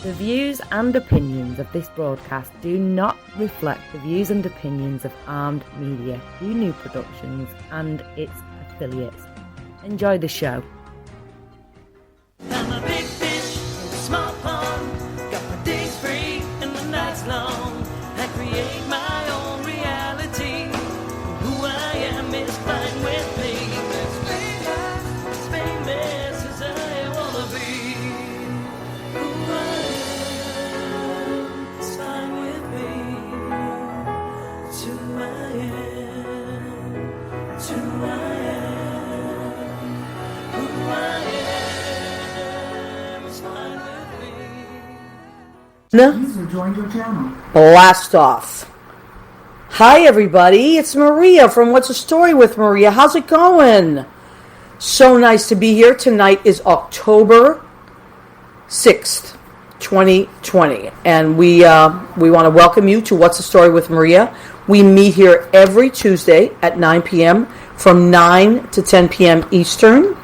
The views and opinions of this broadcast do not reflect the views and opinions of Armed Media, New Productions, and its affiliates. Enjoy the show. I'm a big fish in a small pond. Got my days free and my nights long. I create my own reality. Who I am is fine with me. As famous as I wanna be. Who I am is fine with me. It's who I am. It's who I am. Who I am is fine with me. User joined your channel. Blast off. Hi everybody, it's Maria from What's a Story with Maria. How's it going? So nice to be here. Tonight is October 6th, 2020, and we want to welcome you to What's a Story with Maria. We meet here every Tuesday at 9 p.m. from 9 to 10 p.m. Eastern.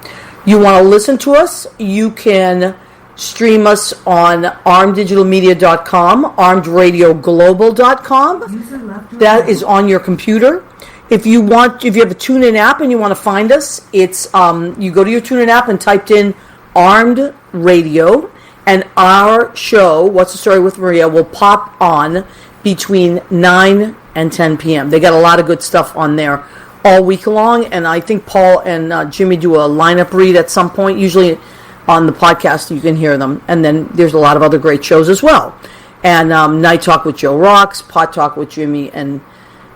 You want to listen to us? You can stream us on armeddigitalmedia.com, armedradioglobal.com. That is on your computer. If you have a TuneIn app and you want to find us, it's you go to your TuneIn app and typed in Armed Radio, and our show, What's the Story with Maria, will pop on between 9 and 10 p.m. They got a lot of good stuff on there all week long, and I think Paul and Jimmy do a lineup read at some point, usually on the podcast. You can hear them, and then there's a lot of other great shows as well. And Night Talk with Joe Rocks, Pot Talk with Jimmy and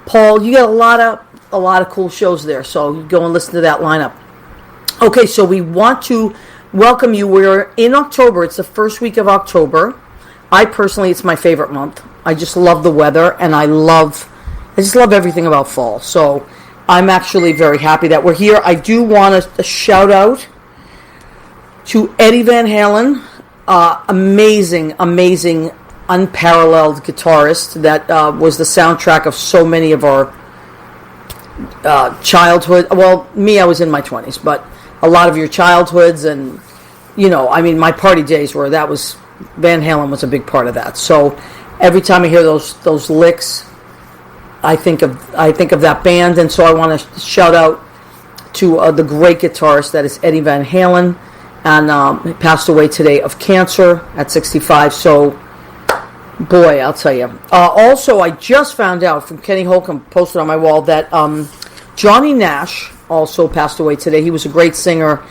Paul. You got a lot of cool shows there, so you go and listen to that lineup. Okay, so we want to welcome you. We're in October. It's the first week of October. I personally, it's my favorite month. I just love the weather, and I just love everything about fall. So I'm actually very happy that we're here. I do want to shout out to Eddie Van Halen, amazing, unparalleled guitarist that was the soundtrack of so many of our childhood. Well, me, I was in my 20s, but a lot of your childhoods, and my party days Van Halen was a big part of that. So every time I hear those licks, I think of that band, and so I want to shout out to the great guitarist that is Eddie Van Halen. And he passed away today of cancer at 65. So, boy, I'll tell you. Also, I just found out from Kenny Holcomb, posted on my wall, that Johnny Nash also passed away today. He was a great singer.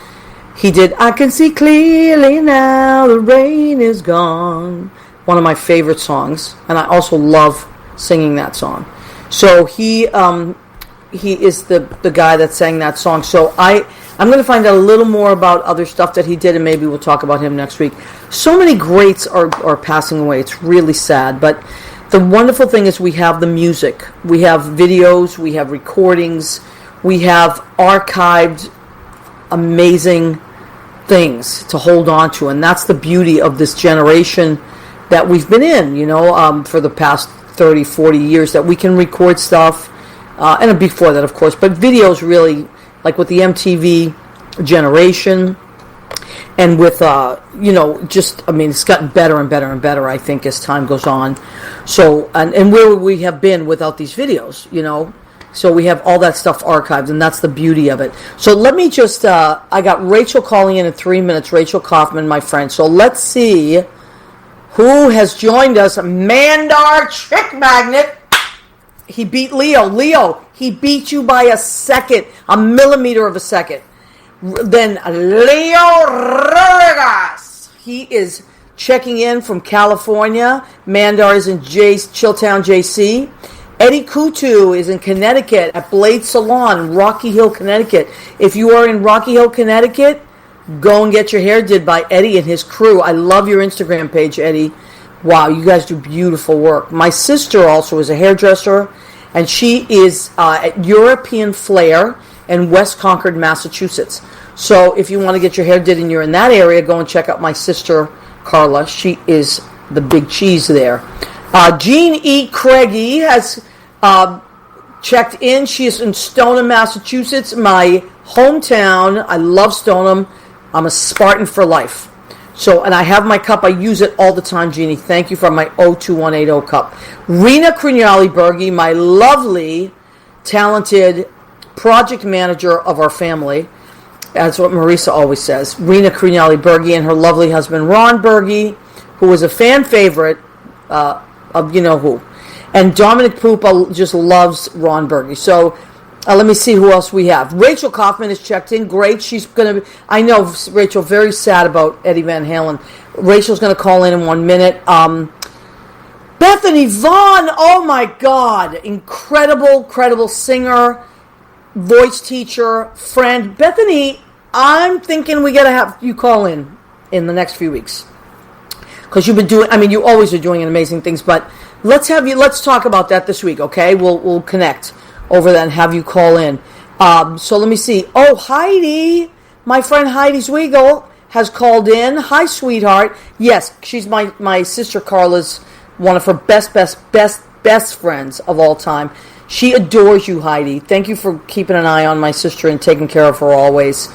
He did I Can See Clearly Now, the Rain Is Gone. One of my favorite songs. And I also love singing that song. So he is the guy that sang that song. So I'm going to find out a little more about other stuff that he did, and maybe we'll talk about him next week. So many greats are passing away. It's really sad. But the wonderful thing is we have the music. We have videos. We have recordings. We have archived amazing things to hold on to. And that's the beauty of this generation that we've been in, for the past 30, 40 years, that we can record stuff. And before that, of course. But videos really, like with the MTV generation, and with it's gotten better and better and better, I think, as time goes on. So and where would we have been without these videos, so we have all that stuff archived, and that's the beauty of it. So let me just I got Rachel calling in 3 minutes. Rachel Kaufman, my friend. So let's see who has joined us. Mandar Chick Magnet. He beat Leo, he beat you by a millimeter of a second. Then Leo Rodriguez, he is checking in from California. Mandar is in Chilltown, JC. Eddie Kutu is in Connecticut at Blade Salon, Rocky Hill, Connecticut. If you are in Rocky Hill, Connecticut, go and get your hair did by Eddie and his crew. I love your Instagram page, Eddie. Wow, you guys do beautiful work. My sister also is a hairdresser, and she is at European Flair in West Concord, Massachusetts. So if you want to get your hair did and you're in that area, go and check out my sister, Carla. She is the big cheese there. Jean E. Craigie has checked in. She is in Stoneham, Massachusetts, my hometown. I love Stoneham. I'm a Spartan for life. So, and I have my cup. I use it all the time, Jeannie. Thank you for my 02180 cup. Rena Crignali-Bergi, my lovely, talented project manager of our family. That's what Marisa always says. Rena Crignali-Bergi and her lovely husband, Ron Bergi, who was a fan favorite of you-know-who. And Dominic Pupa just loves Ron Bergi. So, let me see who else we have. Rachel Kaufman has checked in. Great. She's going to be... I know, Rachel, very sad about Eddie Van Halen. Rachel's going to call in 1 minute. Bethany Vaughn, oh my God. Incredible singer, voice teacher, friend. Bethany, I'm thinking we got to have you call in the next few weeks. Because you've been doing... I mean, you always are doing amazing things, but let's talk about that this week, okay? We'll connect over that and have you call in. So let me see. Oh, Heidi, my friend Heidi Zwiegel has called in. Hi, sweetheart. Yes, she's my sister Carla's one of her best friends of all time. She adores you, Heidi. Thank you for keeping an eye on my sister and taking care of her always.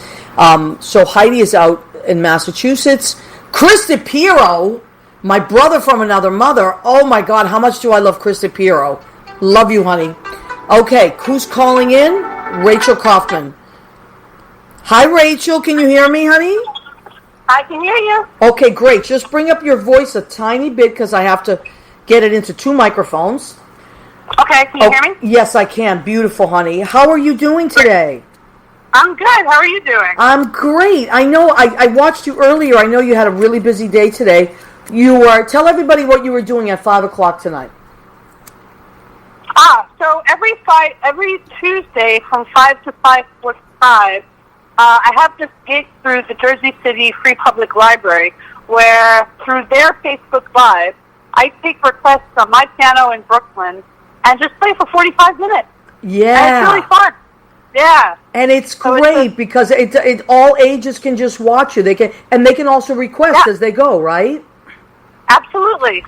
So Heidi is out in Massachusetts. Chris DiPiero, my brother from another mother. Oh my God, how much do I love Chris DiPiero. Love you, honey. Okay, who's calling in? Rachel Kaufman. Hi, Rachel. Can you hear me, honey? I can hear you. Okay, great. Just bring up your voice a tiny bit because I have to get it into 2 microphones. Okay, can you hear me? Yes, I can. Beautiful, honey. How are you doing today? I'm good. How are you doing? I'm great. I know I watched you earlier. I know you had a really busy day today. Tell everybody what you were doing at 5 o'clock tonight. So every Tuesday from 5 to 5:45, I have this gig through the Jersey City Free Public Library, where through their Facebook Live, I take requests on my piano in Brooklyn and just play for 45 minutes. Yeah, and it's really fun. Yeah, and it's great because it all ages can just watch you. They can also request as they go, right? Absolutely.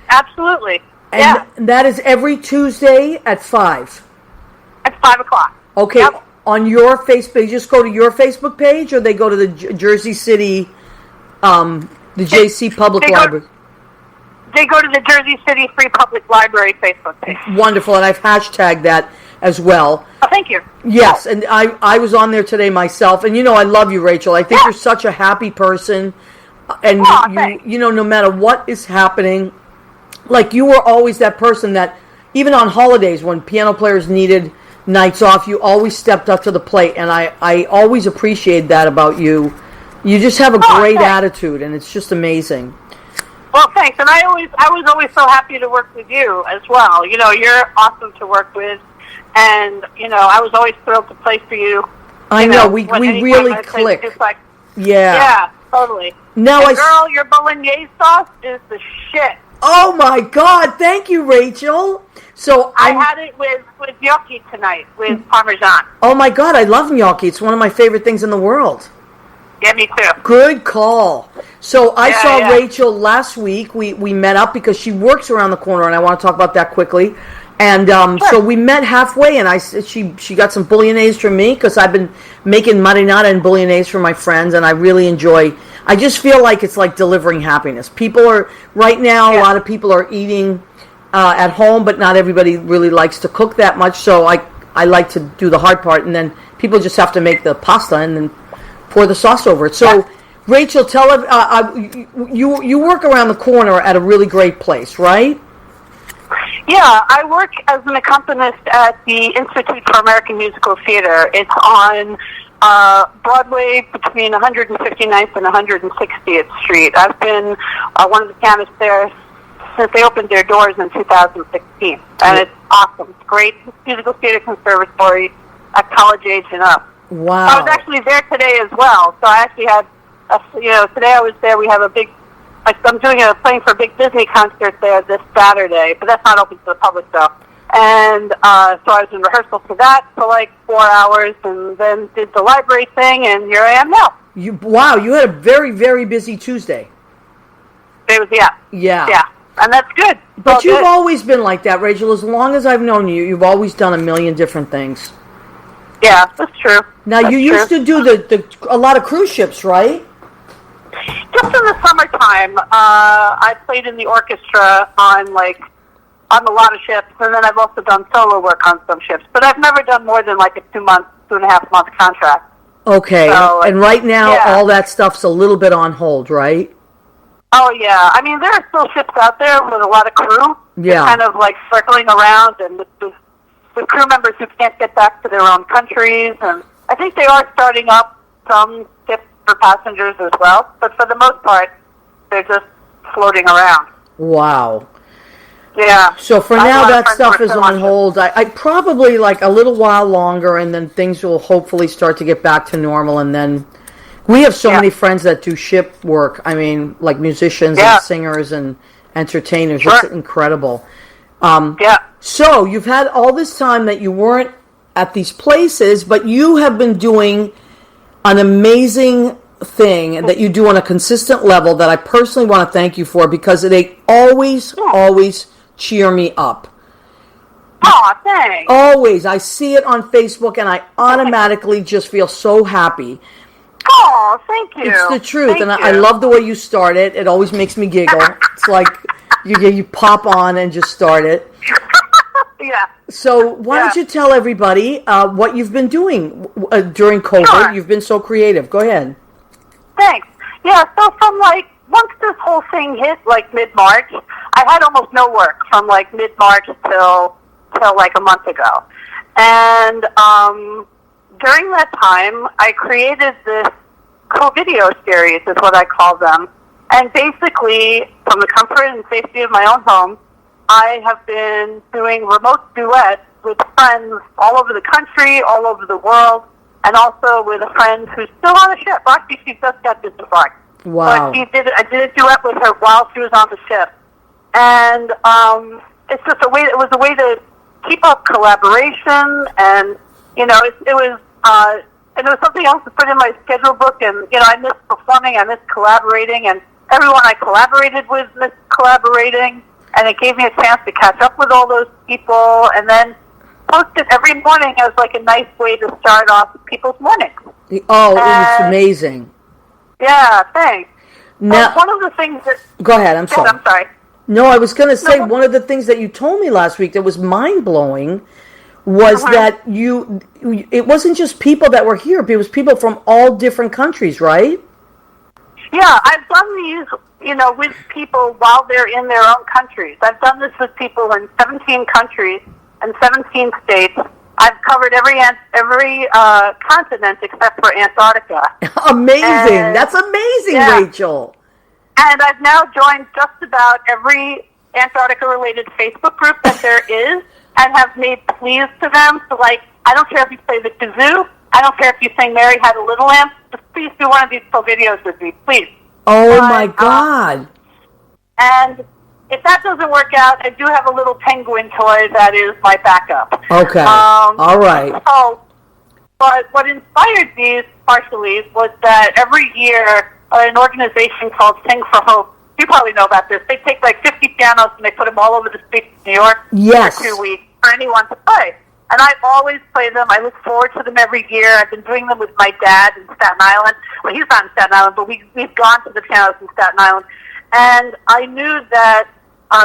And that is every Tuesday at 5. At 5 o'clock. Okay, yep. On your Facebook, you just go to your Facebook page, or they go to the Jersey City, the JC Public Library? They go to the Jersey City Free Public Library Facebook page. Wonderful, and I've hashtagged that as well. Oh, thank you. Yes, and I was on there today myself, and I love you, Rachel. I think you're such a happy person, and no matter what is happening, like you were always that person that, even on holidays when piano players needed nights off, you always stepped up to the plate, and I always appreciate that about you. You just have a great attitude, and it's just amazing. Well, thanks, and I was always so happy to work with you as well. You're awesome to work with, and I was always thrilled to play for you. I know we really click. It's like, yeah, totally. Now, girl, your bolognese sauce is the shit. Oh my God! Thank you, Rachel. So I had it with gnocchi tonight with Parmesan. Oh my God, I love gnocchi. It's one of my favorite things in the world. Yeah, me too. Good call. So I saw Rachel last week. We met up because she works around the corner, and I want to talk about that quickly. And so we met halfway, and she got some bolognese from me because I've been making marinara and bolognese for my friends, and I really enjoy. I just feel like it's like delivering happiness. People are right now. A lot of people are eating at home, but not everybody really likes to cook that much. So I like to do the hard part, and then people just have to make the pasta and then pour the sauce over it. So, Rachel, tell you work around the corner at a really great place, right? Yeah, I work as an accompanist at the Institute for American Musical Theater. It's on Broadway between 159th and 160th Street. I've been one of the pianists there since they opened their doors in 2016, and it's awesome. It's great musical theater conservatory at college age and up. Wow! I was actually there today as well. So I actually had, today I was there. We have a big. I'm playing for a big Disney concert there this Saturday, but that's not open to the public though. And so I was in rehearsal for that for like 4 hours, and then did the library thing, and here I am now. You had a very, very busy Tuesday. It was yeah, and that's good. But you've always been like that, Rachel. As long as I've known you, you've always done a million different things. Yeah, that's true. Now you used to do a lot of cruise ships, right? Just in the summertime. I played in the orchestra on a lot of ships, and then I've also done solo work on some ships. But I've never done more than like a 2.5 month contract. Okay, So, and right now yeah. all that stuff's a little bit on hold, right? Oh yeah, I mean there are still ships out there with a lot of crew. Yeah. Kind of like circling around, and with crew members who can't get back to their own countries, and I think they are starting up some ships for passengers as well. But for the most part, they're just floating around. Wow. Yeah. So for I have a now, lot of that friends stuff who are is still on ships. hold. I probably like a little while longer, and then things will hopefully start to get back to normal. And then we have so Yeah. many friends that do ship work. I mean, like musicians Yeah. and singers and entertainers. Sure. It's incredible. Yeah. So you've had all this time that you weren't at these places, but you have been doing an amazing thing that you do on a consistent level that I personally want to thank you for, because they always cheer me up. Oh, thanks. Always. I see it on Facebook and I automatically just feel so happy. Oh, thank you. It's the truth. Thank And you. I love the way you start it. It always makes me giggle. It's like you pop on and just start it. Yeah. So why don't Yeah. you tell everybody what you've been doing during COVID? Sure. You've been so creative. Go ahead. Thanks. Yeah, so from once this whole thing hit mid-March, I had almost no work from mid-March till a month ago. And during that time, I created this co-video series, is what I call them. And basically, from the comfort and safety of my own home, I have been doing remote duets with friends all over the country, all over the world, and also with a friend who's still on the ship. Actually, she just got disembarked. Wow. But I did a duet with her while she was on the ship. And it's just it was a way to keep up collaboration, and, it was something else to put in my schedule book, and, I miss performing, I miss collaborating, and everyone I collaborated with missed collaborating, and it gave me a chance to catch up with all those people, and then post it every morning as a nice way to start off people's mornings. Oh, it was amazing. Yeah, thanks. Now, one of the things that... go ahead. I'm sorry. I'm sorry. No, I was going to say, No. one of the things that you told me last week that was mind-blowing was that it wasn't just people that were here, it was people from all different countries, right? Yeah, I've done these, with people while they're in their own countries. I've done this with people in 17 countries and 17 states. I've covered every continent except for Antarctica. Amazing. And- That's amazing, yeah. Rachel. And I've now joined just about every Antarctica-related Facebook group that there is, and have made pleas to them. So, I don't care if you play the kazoo. I don't care if you sing Mary Had a Little Lamb. Just please do one of these videos with me, please. Oh, But, my God. And if that doesn't work out, I do have a little penguin toy that is my backup. Okay. All right. So, but what inspired these partially was that every year an organization called Sing for Hope, you probably know about this, they take 50 pianos and they put them all over the streets of New York Yes. for 2 weeks for anyone to play. And I always play them. I look forward to them every year. I've been doing them with my dad in Staten Island. Well, he's not in Staten Island, but we've gone to the pianos in Staten Island. And I knew that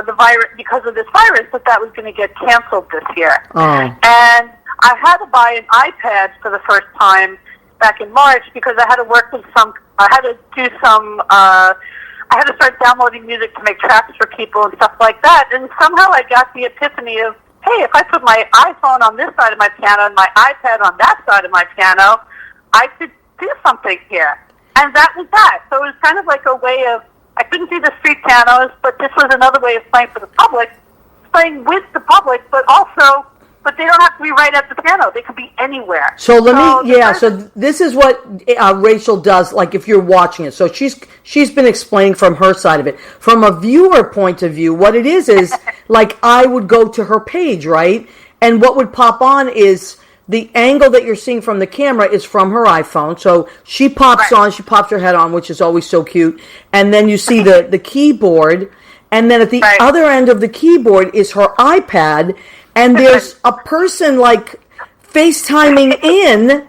the virus, because of this virus, that was going to get canceled this year. Oh. And I had to buy an iPad for the first time back in March because I had to work with I had to start downloading music to make tracks for people and stuff like that. And somehow I got the epiphany of, hey, if I put my iPhone on this side of my piano and my iPad on that side of my piano, I could do something here. And that was that. So it was kind of like a way of, I couldn't do the street pianos, but this was another way of playing for the public, playing with the public, but they don't have to be right at the piano. They could be anywhere. So so this is what Rachel does, if you're watching it. So she's been explaining from her side of it. From a viewer point of view, what it is I would go to her page, right? And what would pop on is the angle that you're seeing from the camera is from her iPhone. So she pops on, she pops her head on, which is always so cute. And then you see the keyboard. And then at the other end of the keyboard is her iPad. And there's a person FaceTiming in,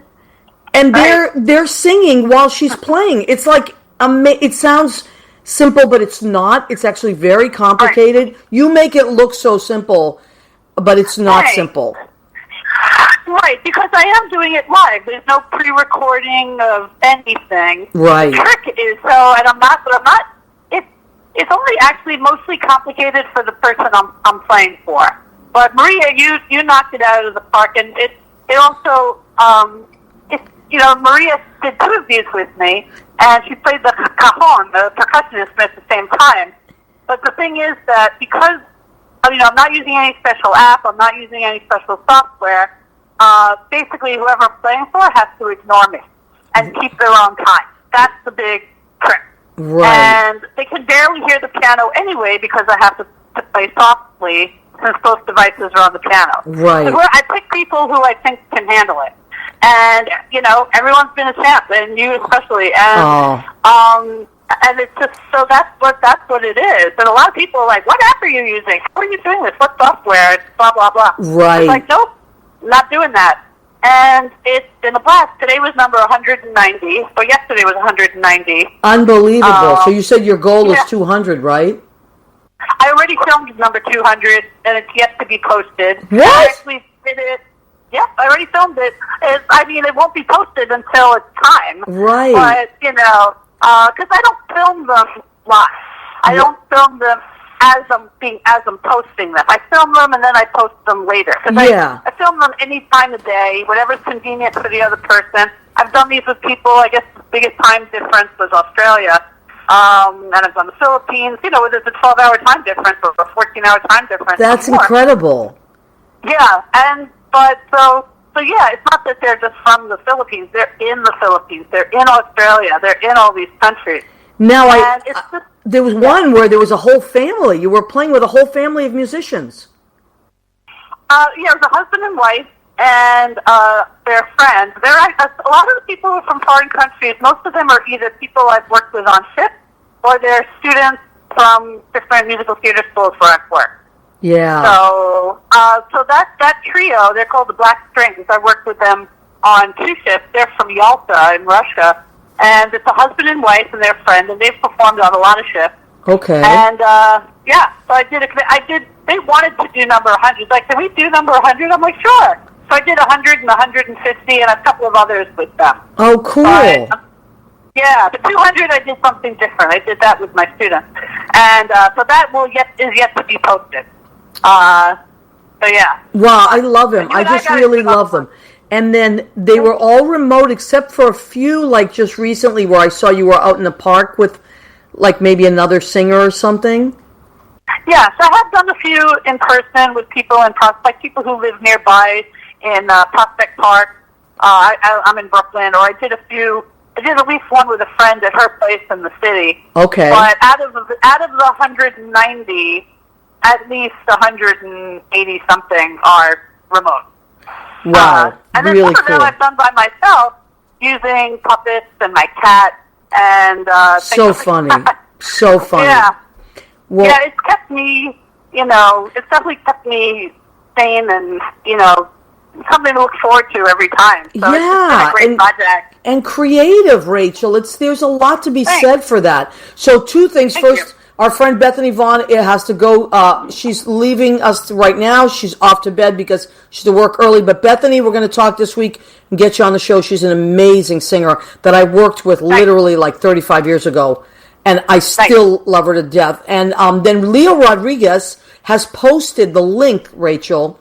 and they're singing while she's playing. It's it sounds simple, but it's not. It's actually very complicated. Right. You make it look so simple, but it's not simple. Right, because I am doing it live. There's no pre-recording of anything. Right. The trick is it's only actually mostly complicated for the person I'm playing for. But Maria, you knocked it out of the park, and it also Maria did 2 of these with me, and she played the cajon, the percussionist, at the same time. But the thing is that because I'm not using any special app, I'm not using any special software. Basically, whoever I'm playing for has to ignore me and keep their own time. That's the big trick. Right. And they can barely hear the piano anyway because I have to play softly since both devices are on the piano. Right. So I pick people who I think can handle it. And, everyone's been a champ, and you especially. And, and it's just, so that's what it is. And a lot of people are like, what app are you using? How are you doing this? What software? It's blah, blah, blah. Right. It's like, nope, not doing that. And it's been a blast. Today was number 190, or yesterday was 190. Unbelievable. So you said your goal is 200, right? I already filmed number 200, and it's yet to be posted. What? I actually did it. Yep, I already filmed it. It won't be posted until it's time. Right. But, because I don't film them live. I don't film them as I'm posting them. I film them and then I post them later. I film them any time of day, whatever's convenient for the other person. I've done these with people. I guess the biggest time difference was Australia. And I've done the Philippines. There's a 12-hour time difference or a 14-hour time difference. That's incredible. Yeah, it's not that they're just from the Philippines. They're in the Philippines. They're in Australia. They're in all these countries. Now, there was one where there was a whole family. You were playing with a whole family of musicians. It was a husband and wife and their friends. A lot of the people who are from foreign countries. Most of them are either people I've worked with on ships or they're students from different musical theater schools where I've worked. Yeah. So that trio, they're called the Black Strings. I worked with them on 2 ships. They're from Yalta in Russia, and it's a husband and wife and their friend, and they've performed on a lot of ships. Okay. And so I did. They wanted to do number 100. Like, can we do number 100? I'm like, sure. So I did 100 and 150 and a couple of others with them. Oh, cool. But 200 I did something different. I did that with my students, and so that is yet to be posted. Wow, I love him. I just really love them. And then they were all remote except for a few, like just recently where I saw you were out in the park with like maybe another singer or something. Yes, I have done a few in person with people in Prospect, people who live nearby in Prospect Park. I'm in Brooklyn, or I did at least one with a friend at her place in the city. Okay. But out of the 190, at least 180 something are remote. Wow, and then really some of them I've done by myself using puppets and my cat and so funny, so funny. Yeah, well, it's kept me, it's definitely kept me sane and something to look forward to every time. So it's been a great project. And creative, Rachel. There's a lot to be said for that. So 2 things. First, our friend Bethany Vaughn has to go. She's leaving us right now. She's off to bed because she's to work early. But Bethany, we're going to talk this week and get you on the show. She's an amazing singer that I worked with literally like 35 years ago. And I still love her to death. And then Leo Rodriguez has posted the link, Rachel,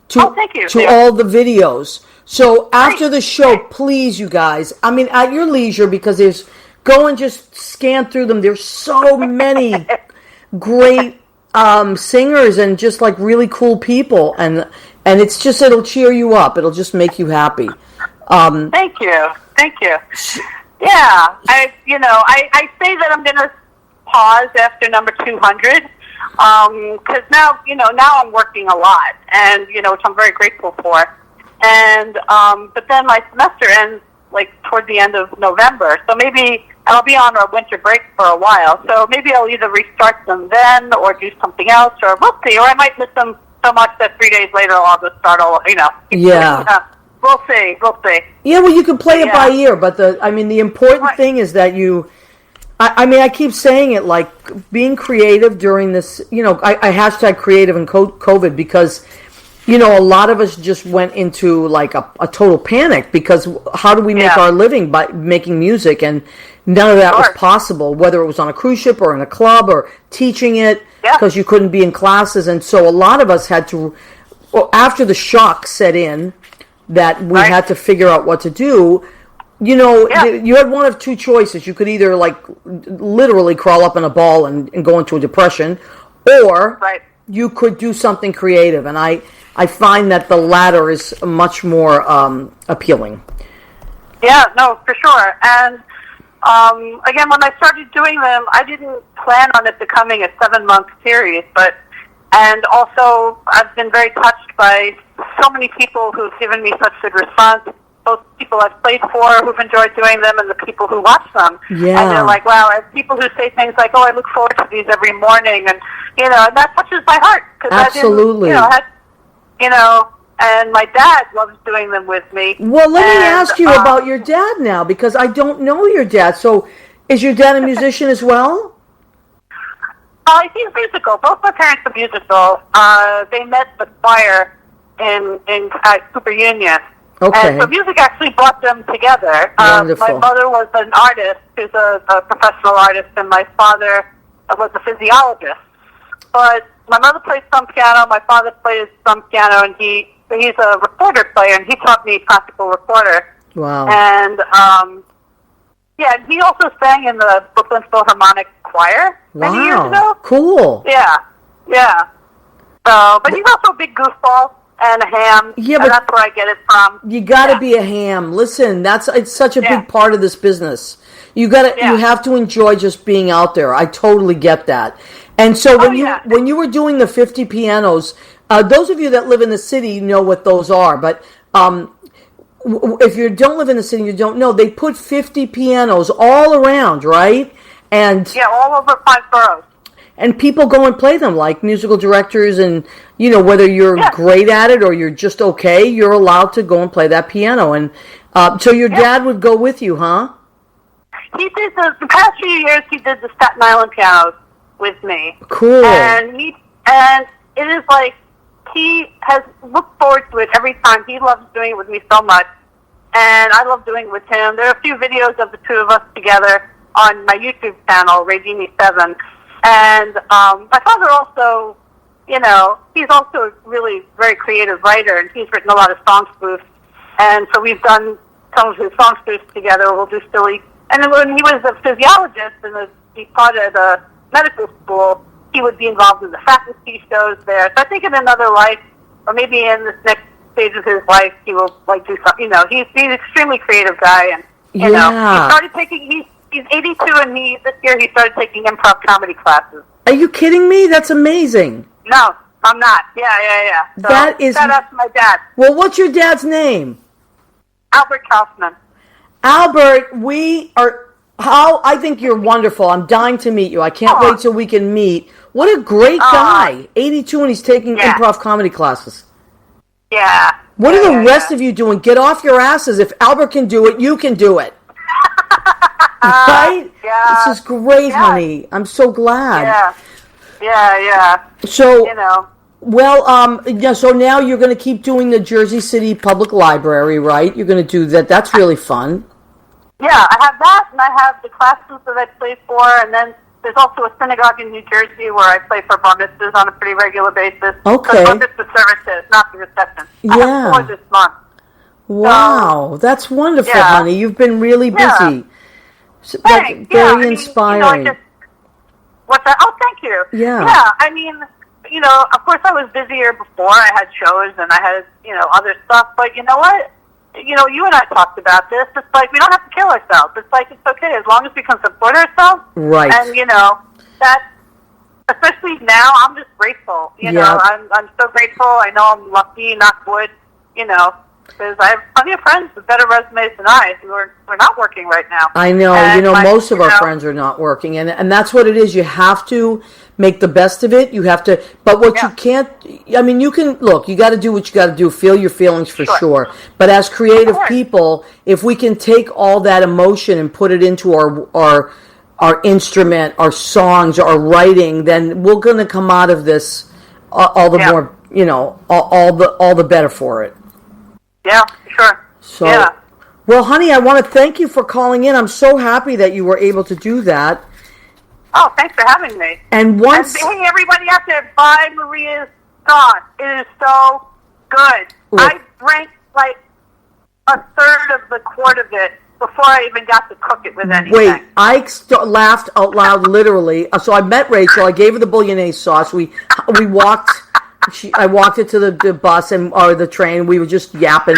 to all the videos. So after the show, please, you guys, at your leisure, because go and just scan through them. There's so many great singers and just like really cool people, and it's just, it'll cheer you up. It'll just make you happy. Thank you. Yeah, I say that I'm going to pause after number 200 because now I'm working a lot, and which I'm very grateful for, and but then my semester ends like toward the end of November, so maybe I'll be on a winter break for a while, so maybe I'll either restart them then or do something else, or we'll see, or I might miss them so much that 3 days later I'll just start all, Yeah. We'll see. Yeah, well, you can play it by ear, but the important thing is that you I mean, I keep saying it, like, being creative during this, I hashtag creative in COVID because, a lot of us just went into, like, a total panic because how do we make our living by making music? And none of that was possible, whether it was on a cruise ship or in a club or teaching it because you couldn't be in classes. And so a lot of us had to, after the shock set in, that we had to figure out what to do. You had one of two choices. You could either, like, literally crawl up in a ball and go into a depression, or you could do something creative. And I find that the latter is much more appealing. Yeah, no, for sure. And again, when I started doing them, I didn't plan on it becoming a 7-month series, and also I've been very touched by so many people who've given me such good response. Both people I've played for who've enjoyed doing them and the people who watch them. Yeah. And they're like, wow, I have people who say things like, I look forward to these every morning. And, and that touches my heart. Absolutely. And my dad loves doing them with me. Well, let me ask you about your dad now, because I don't know your dad. So is your dad a musician as well? He's musical. Both my parents are musical. They met the choir at Cooper Union. Okay. And so music actually brought them together. Wonderful. My mother was an artist, who's a professional artist, and my father was a physiologist. But my mother plays some piano, my father plays some piano, and he's a recorder player, and he taught me classical recorder. Wow. And, and he also sang in the Brooklyn Philharmonic Choir many years ago. Cool. Yeah. So, but he's also a big goofball. And a ham. Yeah, but that's where I get it from. You got to be a ham. Listen, it's such a big part of this business. You have to enjoy just being out there. I totally get that. And so when you were doing the 50 pianos, those of you that live in the city know what those are. But if you don't live in the city, you don't know. They put 50 pianos all around, right? And all over 5 boroughs. And people go and play them, like musical directors, and whether you're great at it or you're just okay, you're allowed to go and play that piano. And so your dad would go with you, huh? He did the past few years. He did the Staten Island pianos with me. Cool. And it is like he has looked forward to it every time. He loves doing it with me so much, and I love doing it with him. There are a few videos of the two of us together on my YouTube channel, Regini7. And my father also, he's also a really very creative writer, and he's written a lot of song spoofs. And so we've done some of his song spoofs together. We'll do silly. And then when he was a physiologist and he taught at a medical school, he would be involved in the faculty shows there. So I think in another life, or maybe in this next stage of his life, he will do something. He's an extremely creative guy, and he started taking. He's 82, and this year he started taking improv comedy classes. Are you kidding me? That's amazing. No, I'm not. Yeah. So, that is. Shout out to my dad. Well, what's your dad's name? Albert Kaufman. Albert, I think you're wonderful. I'm dying to meet you. I can't wait till we can meet. What a great guy. 82, and he's taking improv comedy classes. Yeah. What are the rest of you doing? Get off your asses. If Albert can do it, you can do it. Right? Yeah. This is great, honey. I'm so glad. Yeah. So, so now you're going to keep doing the Jersey City Public Library, right? You're going to do that. That's really fun. Yeah, I have that, and I have the classes that I play for, and then there's also a synagogue in New Jersey where I play for bar mitzvahs on a pretty regular basis. Okay. Bar mitzvah services, not the reception. Yeah. I have 4 this month. Wow, that's wonderful, honey. You've been really busy. So thanks. Very inspiring. What's that? Oh, thank you. Yeah. Yeah, I mean, of course I was busier before. I had shows and I had, other stuff. But you know what? You and I talked about this. It's like we don't have to kill ourselves. It's like it's okay as long as we can support ourselves. Right. And, that, especially now, I'm just grateful. I'm so grateful. I know I'm lucky, knock wood, because I have plenty of friends with better resumes than I who are not working right now. I know. Most of our friends are not working. And that's what it is. You have to make the best of it. You have to, but what you can't, you can, look, you got to do what you got to do. Feel your feelings for sure. But as creative people, if we can take all that emotion and put it into our our instrument, our songs, our writing, then we're going to come out of this all the more, all the better for it. Yeah, sure. So, yeah. Well, honey, I want to thank you for calling in. I'm so happy that you were able to do that. Oh, thanks for having me. And once... hey, everybody out there, buy Maria's sauce. It is so good. Ooh. I drank like a third of the quart of it before I even got to cook it with anything. Wait, I laughed out loud, literally. So I met Rachel. I gave her the bolognese sauce. We walked. I walked it to the bus or the train. We were just yapping.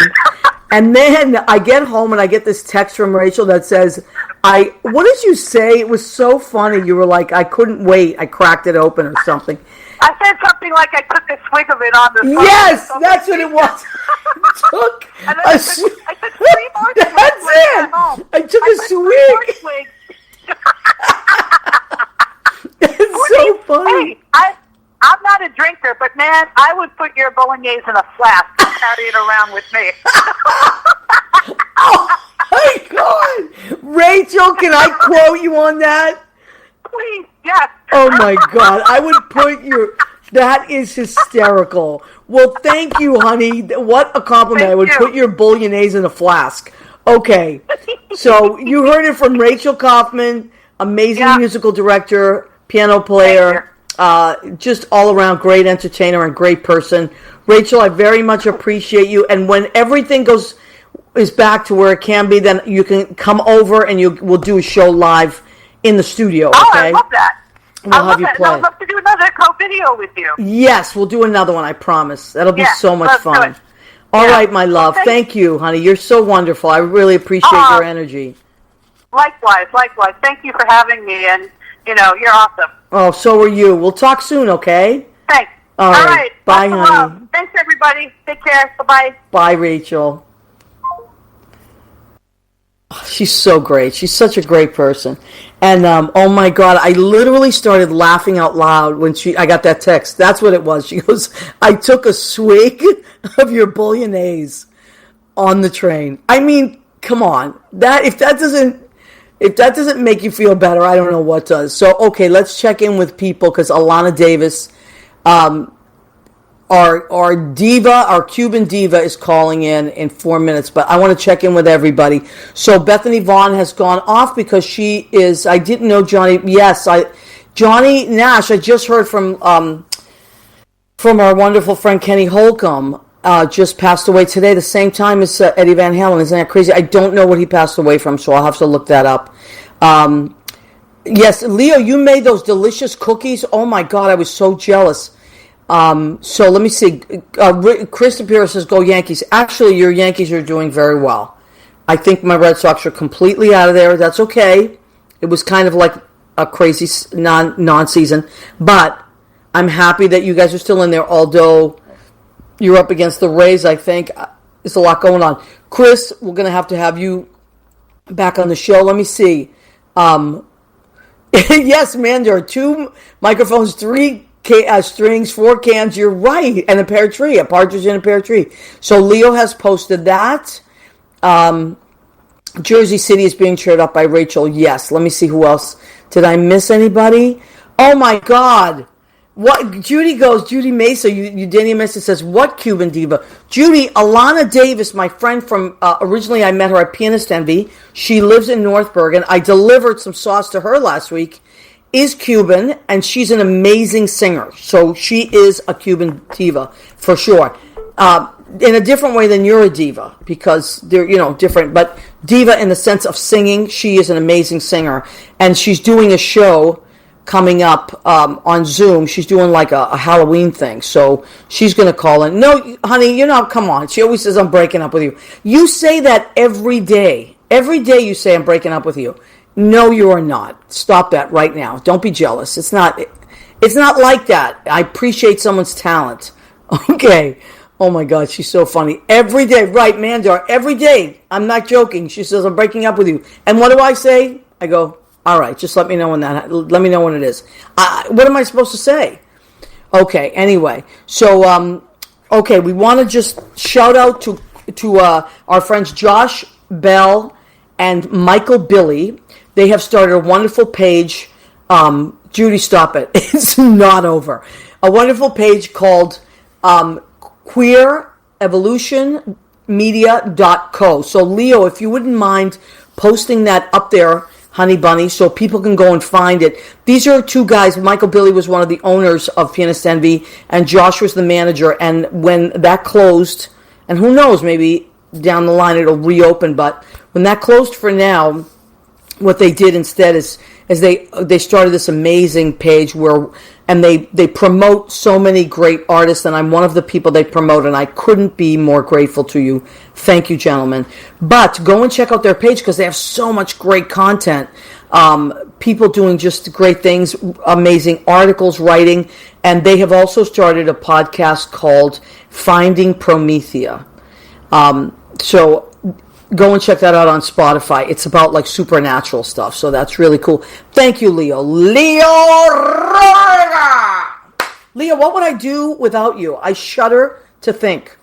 And then I get home and I get this text from Rachel that says, what did you say? It was so funny. You were like, I couldn't wait. I cracked it open or something. I said something like I took a swig of it on the phone. Yes, that's what it was. I took 3 more swigs. That's it. I took a swig. It's so funny. Hey, I'm not a drinker, but man, I would put your bolognese in a flask and carry it around with me. Oh my God, Rachel, can I quote you on that? Please, yes. Oh my God, I would put your... That is hysterical. Well, thank you, honey. What a compliment. I would put your bolognese in a flask. Okay, so you heard it from Rachel Kaufman, amazing musical director, piano player, just all around great entertainer and great person. Rachel, I very much appreciate you. And when everything is back to where it can be, then you can come over and we'll do a show live in the studio. Okay? Oh, I love that. We'll I love have that. you play. I'd love to do another co-video with you. Yes, we'll do another one, I promise. That'll be so much let's fun. do it. All right, my love. Thank you, honey. You're so wonderful. I really appreciate your energy. Likewise. Thank you for having me, and, you're awesome. Oh, so are you. We'll talk soon, okay? Thanks. All right. Bye, honey. Love. Thanks, everybody. Take care. Bye-bye. Bye, Rachel. Oh, she's so great. She's such a great person. And, oh my God, I literally started laughing out loud when I got that text. That's what it was. She goes, I took a swig of your bolognese on the train. I mean, come on. If that doesn't make you feel better, I don't know what does. So, okay, let's check in with people because Alana Davis, our diva, our Cuban diva is calling in 4 minutes, but I want to check in with everybody. So Bethany Vaughn has gone off because she is, I didn't know Johnny, Johnny Nash, I just heard from our wonderful friend Kenny Holcomb, just passed away today, the same time as Eddie Van Halen. Isn't that crazy? I don't know what he passed away from, so I'll have to look that up. Yes, Leo, you made those delicious cookies. Oh my God, I was so jealous. So let me see. Chris Pierce says, go Yankees. Actually, your Yankees are doing very well. I think my Red Sox are completely out of there. That's okay. It was kind of like a crazy non-season. But I'm happy that you guys are still in there, although you're up against the Rays, I think. There's a lot going on. Chris, we're going to have you back on the show. Let me see. Yes, man, there are 2 microphones, 3 strings, 4 cans. You're right, and a pear tree, a partridge in a pear tree. So Leo has posted that. Jersey City is being cheered up by Rachel. Yes. Let me see who else. Did I miss anybody? Oh my God! What? Judy Mesa. You didn't miss it. Says what Cuban diva? Judy, Alana Davis, my friend from originally I met her at Pianist Envy. She lives in North Bergen. I delivered some sauce to her last week. Is Cuban, and she's an amazing singer. So she is a Cuban diva, for sure. In a different way than you're a diva, because they're, different. But diva in the sense of singing, she is an amazing singer. And she's doing a show coming up on Zoom. She's doing like a Halloween thing. So she's going to call in. No, honey, come on. She always says, I'm breaking up with you. You say that every day. Every day you say, I'm breaking up with you. No, you are not. Stop that right now. Don't be jealous. It's not like that. I appreciate someone's talent. Okay. Oh my God, she's so funny. Every day, right, Mandar, every day. I'm not joking. She says, I'm breaking up with you. And what do I say? I go, all right, just let me know let me know when it is. What am I supposed to say? Okay, anyway. So, okay, we want to just shout out to our friends Josh Bell and Michael Billy. they have started a wonderful page. Judy, stop it. It's not over. A wonderful page called queerevolutionmedia.co. So, Leo, if you wouldn't mind posting that up there, Honey Bunny, so people can go and find it. These are two guys. Michael Billy was one of the owners of Pianist Envy, and Josh was the manager. And when that closed, and who knows, maybe down the line it'll reopen, but when that closed for now, what they did instead is they started this amazing page and they promote so many great artists, and I'm one of the people they promote, and I couldn't be more grateful to you. Thank you, gentlemen. But go and check out their page because they have so much great content. People doing just great things, amazing articles, writing, and they have also started a podcast called Finding Promethea. So go and check that out on Spotify. It's about like supernatural stuff, so that's really cool. Thank you, Leo. Leo, what would I do without you? I shudder to think.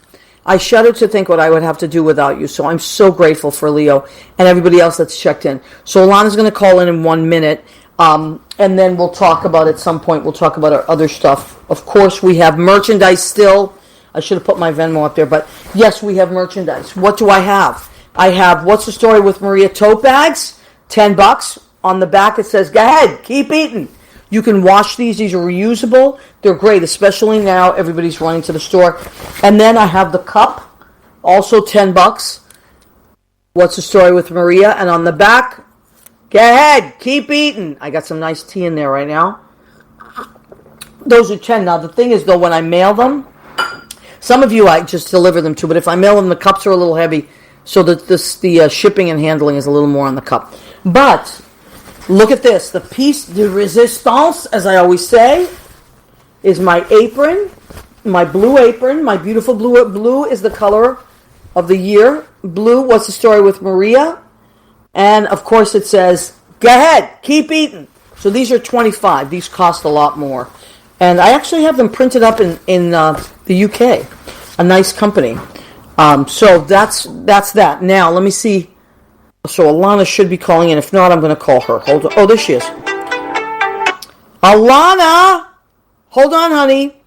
What I would have to do without you. So I'm so grateful for Leo and everybody else that's checked in. So Alana's going to call in 1 minute, and then we'll talk about at some point. We'll talk about our other stuff. Of course, we have merchandise still. I should have put my Venmo up there, but yes, we have merchandise. What do I have? I have What's the Story with Maria tote bags, $10. On the back it says, go ahead, keep eating. You can wash these. These are reusable. They're great, especially now everybody's running to the store. And then I have the cup, also $10. What's the Story with Maria? And on the back, go ahead, keep eating. I got some nice tea in there right now. Those are 10. Now the thing is though, when I mail them, some of you I just deliver them to, but if I mail them, the cups are a little heavy. So the shipping and handling is a little more on the cup. But look at this. The piece de resistance, as I always say, is my apron, my blue apron, my beautiful blue. Blue is the color of the year. Blue, What's the Story with Maria? And, of course, it says, go ahead, keep eating. So these are $25. These cost a lot more. And I actually have them printed up in the UK. A nice company. So that's that. Now, let me see. So Alana should be calling in. If not, I'm going to call her. Hold on. Oh, there she is. Alana! Hold on, honey.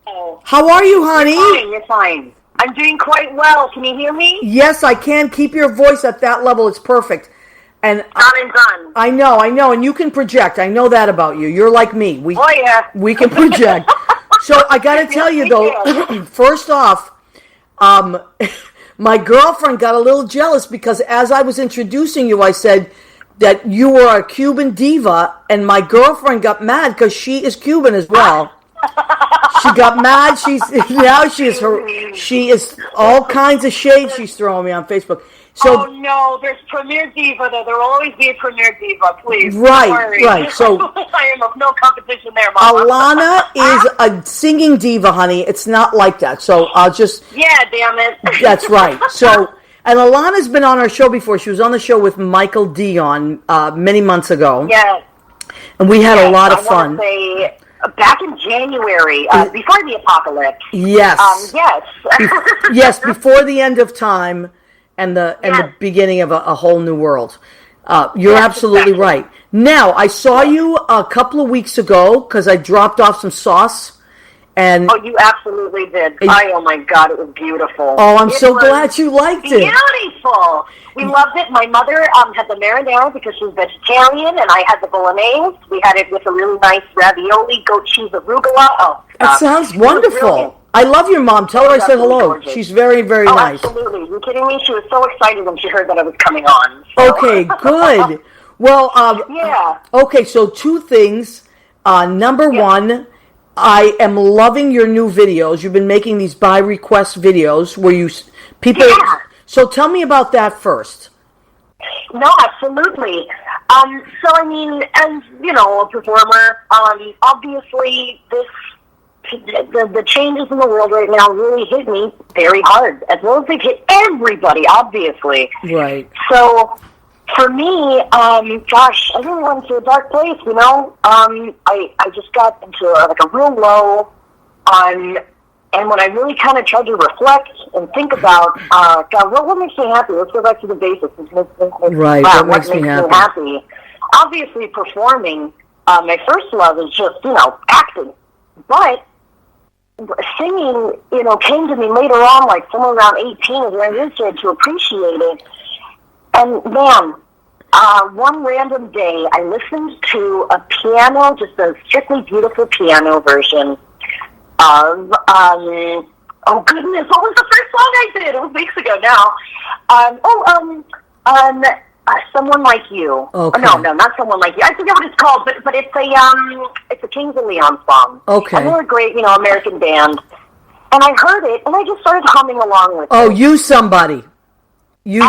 Oh. How are you, honey? You're fine. I'm doing quite well. Can you hear me? Yes, I can. Keep your voice at that level. It's perfect. And Done. I know. And you can project. I know that about you. You're like me. We can project. So I got to tell you, though, first off, my girlfriend got a little jealous because as I was introducing you, I said that you were a Cuban diva, and my girlfriend got mad because she is Cuban as well. She got mad. She is all kinds of shade she's throwing me on Facebook. So, oh no, there's Premier Diva though. There will always be a Premier Diva, please. Right. So I am of no competition there, Mama. Alana is a singing diva, honey. It's not like that. So I'll just damn it. That's right. So and Alana's been on our show before. She was on the show with Michael Dion many months ago. Yes. And we had a lot of fun. I want to say back in January, before the apocalypse. Yes. Yes. Before the end of time. And the beginning of a whole new world. You're absolutely right. Now, I saw you a couple of weeks ago because I dropped off some sauce. And oh, you absolutely did. Oh my God, it was beautiful. Oh, I'm so glad you liked it. Beautiful. We loved it. My mother had the marinara because she's vegetarian, and I had the bolognese. We had it with a really nice ravioli, goat cheese arugula. Oh, that sounds wonderful. I love your mom. Tell her I said hello. Gorgeous. She's very, very nice. Absolutely. Are you kidding me? She was so excited when she heard that I was coming on. So. Okay, good. Well, yeah. Okay, so two things. Number one, I am loving your new videos. You've been making these by request videos where people. Yeah. So tell me about that first. No, absolutely. So I mean, as you know, a performer, obviously the changes in the world right now really hit me very hard, as well as they've hit everybody, obviously. Right. So, for me, gosh, I really went into a dark place, you know? I just got into a real low, and when I really kind of tried to reflect and think about, God, what makes me happy? Let's go back to the basics. Right, what makes me happy? obviously performing, my first love is just, acting. But singing, came to me later on, like somewhere around 18 is when I really started to appreciate it. And man, one random day I listened to a piano, just a strictly beautiful piano version of, oh goodness, what was the first song I did? It was weeks ago now. Someone Like You. Okay. No, not Someone Like You. I forget what it's called, but it's a Kings of Leon song. Okay. And they're a great, American band. And I heard it, and I just started humming along with it. Oh, You Somebody.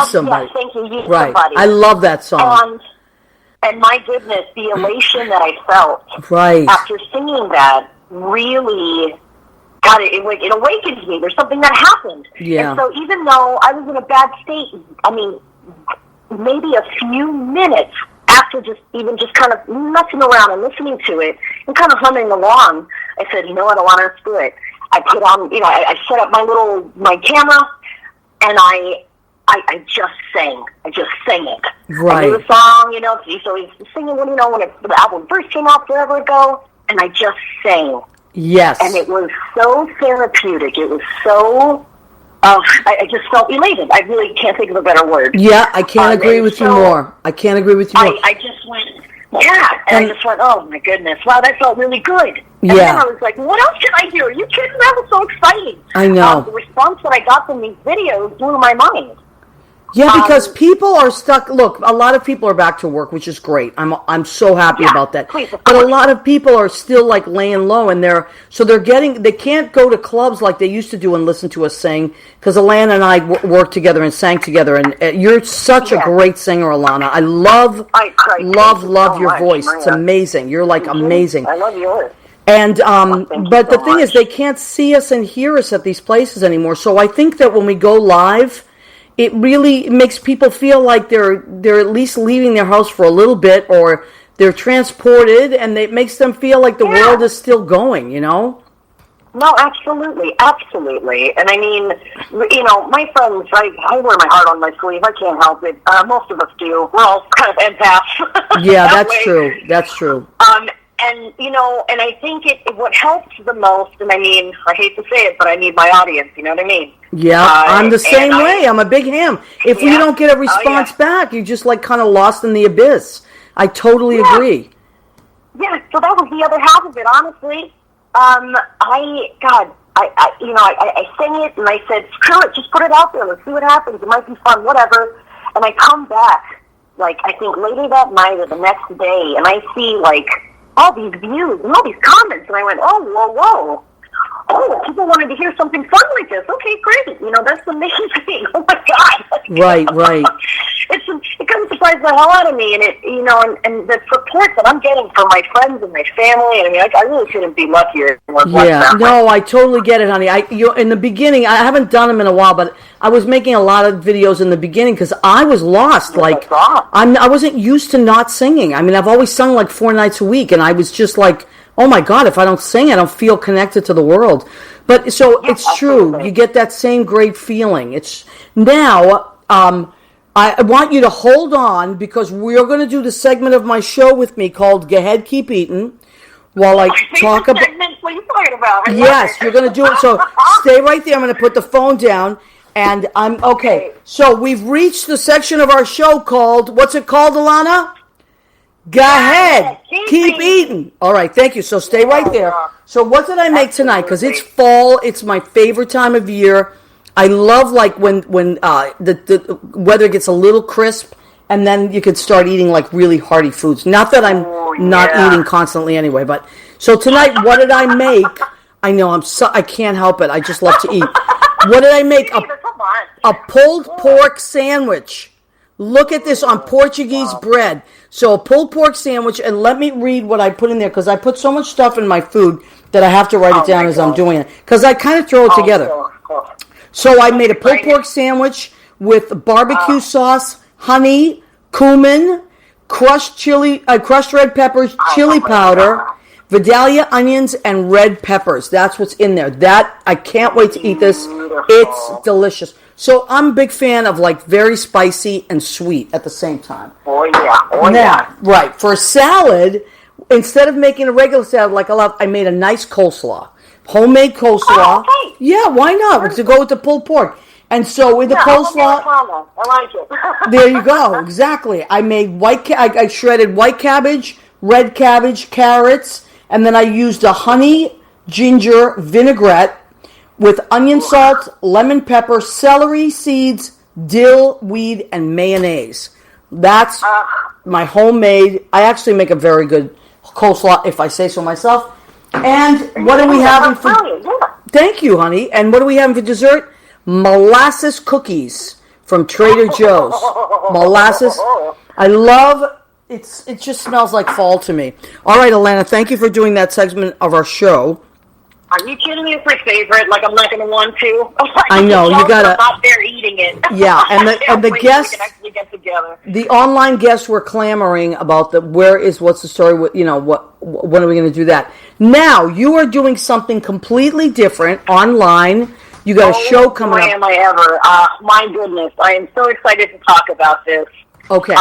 Somebody. Yes, thank you, You Right. Somebody. I love that song. And my goodness, the elation that I felt after singing that really, God, it awakened me. There's something that happened. Yeah. And so even though I was in a bad state, maybe a few minutes after just kind of messing around and listening to it and kind of humming along, I said, you know what, Alana, let's do it. I put on, I set up my camera, and I just sang. I just sang it. Right. I knew the song, so he's singing when the album first came out forever ago, and I just sang. Yes. And it was so therapeutic. It was so, I just felt elated. I really can't think of a better word. Yeah, I can't agree with you more. I can't agree with you more. I just went, and I just went, oh my goodness, wow, that felt really good. And then I was like, what else can I do? Are you kidding? That was so exciting. I know. The response that I got from these videos blew my mind. Yeah, because people are stuck. Look, a lot of people are back to work, which is great. I'm so happy about that. Please, but a lot of people are still like laying low, and they can't go to clubs like they used to do and listen to us sing. Because Alana and I worked together and sang together, and you're such a great singer, Alana. I love your voice. Maria. It's amazing. You're like amazing. I love yours. And but the thing is, they can't see us and hear us at these places anymore. So I think that when we go live, it really makes people feel like they're at least leaving their house for a little bit, or they're transported, and it makes them feel like the world is still going, No, absolutely. And I mean, my friends, I wear my heart on my sleeve. I can't help it. Most of us do. We're all kind of empaths. Yeah, That's true. And, and I think what helps the most, and I mean, I hate to say it, but I need my audience, you know what I mean? Yeah, I'm the same way. I'm a big ham. If you don't get a response back, you're just like kind of lost in the abyss. I totally agree. Yeah, so that was the other half of it, honestly. I sang it, and I said, screw it, just put it out there. Let's see what happens. It might be fun, whatever. And I come back, I think later that night or the next day, and I see, all these views and all these comments, and I went, whoa. Oh, people wanted to hear something fun like this. Okay, great. That's amazing. Oh my God. Right. It kind of surprised the hell out of me, and and the support that I'm getting from my friends and my family. I mean, I really couldn't be luckier. I totally get it, honey. In the beginning, I haven't done them in a while, but I was making a lot of videos in the beginning because I was lost. I wasn't used to not singing. I mean, I've always sung 4 nights a week, and I was just like, oh my God, if I don't sing, I don't feel connected to the world. But so it's true. You get that same great feeling. It's now, I want you to hold on because we're going to do the segment of my show with me called Go Ahead, Keep Eating while I talk about... What are you talking about? Yes, you're going to do it. So stay right there. I'm going to put the phone down. And I'm... Okay, so we've reached the section of our show called... What's it called, Alana? Go ahead. Keep eating. All right, thank you. So stay right there. So what did I make tonight? Because it's fall. It's my favorite time of year. I love when the weather gets a little crisp, and then you could start eating really hearty foods. Not that I'm not eating constantly anyway, but so tonight, what did I make? I know I can't help it. I just love to eat. What did I make? A pulled pork sandwich. Look at this on Portuguese bread. So a pulled pork sandwich, and let me read what I put in there, because I put so much stuff in my food that I have to write it down as I'm doing it, because I kind of throw it together. So I made a pulled pork sandwich with barbecue sauce, honey, cumin, crushed red peppers, chili powder, Vidalia onions, and red peppers. That's what's in there. I can't wait to eat this. It's delicious. So I'm a big fan of like very spicy and sweet at the same time. Oh yeah. Now, right, for a salad, instead of making a regular salad like I love, I made a nice coleslaw. Homemade coleslaw. Oh, okay. Yeah, why not? To go with the pulled pork. And so with the coleslaw, I like it. there you go. Exactly. I made I shredded white cabbage, red cabbage, carrots, and then I used a honey ginger vinaigrette with onion salt, lemon pepper, celery seeds, dill, weed, and mayonnaise. That's my homemade. I actually make a very good coleslaw, if I say so myself. And what are we having for? Thank you, honey. And what are we having for dessert? Molasses cookies from Trader Joe's. Molasses. I love it. It just smells like fall to me. All right, Alana, thank you for doing that segment of our show. Are you kidding me? It's my favorite. Like I'm not going to want to. I know you gotta. I'm not there eating it. Yeah, and the guests. We can actually get together. The online guests were clamoring about what's the story with, when are we going to do that? Now you are doing something completely different online. You got a show coming up. Am I ever? My goodness, I am so excited to talk about this. Okay.